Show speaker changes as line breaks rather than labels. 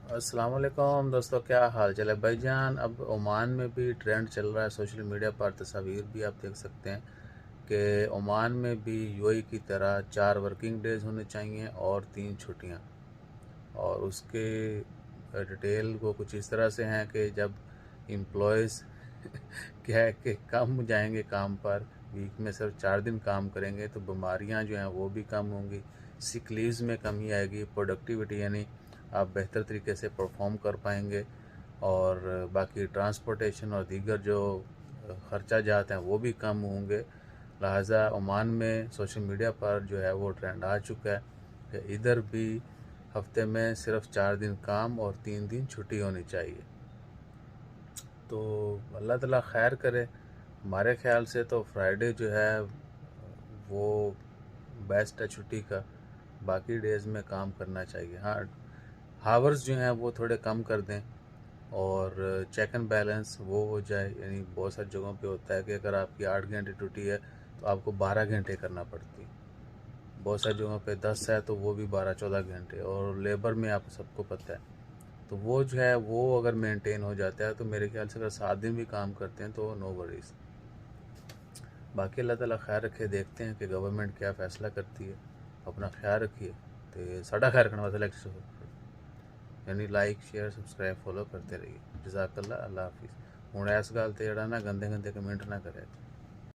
अस्सलाम वालेकुम दोस्तों, क्या हाल चाल है भाईजान। अब ओमान में भी ट्रेंड चल रहा है, सोशल मीडिया पर तस्वीर भी आप देख सकते हैं कि ओमान में भी यूएई की तरह 4 वर्किंग डेज़ होने चाहिए और 3 छुट्टियां। और उसके डिटेल वो कुछ इस तरह से हैं कि जब एम्प्लॉयज़ क्या है कि कम जाएंगे काम पर, वीक में सिर्फ 4 दिन काम करेंगे, तो बीमारियां जो हैं वो भी कम होंगी, सिक लीव्स में कमी आएगी, प्रोडक्टिविटी यानी आप बेहतर तरीके से परफॉर्म कर पाएंगे। और बाकी ट्रांसपोर्टेशन और दीगर जो खर्चा जाते हैं वो भी कम होंगे। लिहाजा ओमान में सोशल मीडिया पर जो है वो ट्रेंड आ चुका है कि इधर भी हफ्ते में सिर्फ 4 दिन काम और 3 दिन छुट्टी होनी चाहिए। तो अल्लाह ताला खैर करे। हमारे ख्याल से तो फ्राइडे जो है वो बेस्ट है छुट्टी का, बाकी डेज़ में काम करना चाहिए। हाँ, हावर्स जो हैं वो थोड़े कम कर दें और चेक एंड बैलेंस वो हो जाए। यानी बहुत सारी जगहों पे होता है कि अगर आपकी 8 घंटे ड्यूटी है तो आपको 12 घंटे करना पड़ती है। बहुत सारी जगहों पे 10 है तो वो भी 12-14 घंटे। और लेबर में आप सबको पता है, तो वो जो है वो अगर मेंटेन हो जाता है तो मेरे ख्याल से अगर 7 दिन भी काम करते हैं तो नो वरीज। बाकी अल्लाह ताला खैर रखे, देखते हैं कि गवर्नमेंट क्या फ़ैसला करती है। अपना ख्याल रखिए। तो साढ़ा खैर रखने वास्ते यानी लाइक शेयर सब्सक्राइब फॉलो करते रहिए। जज़ाकल्लाह, अल्लाह हाफिज़। हूँ इस गल ते जड़ा ना गंदे गंदे कमेंट ना करे।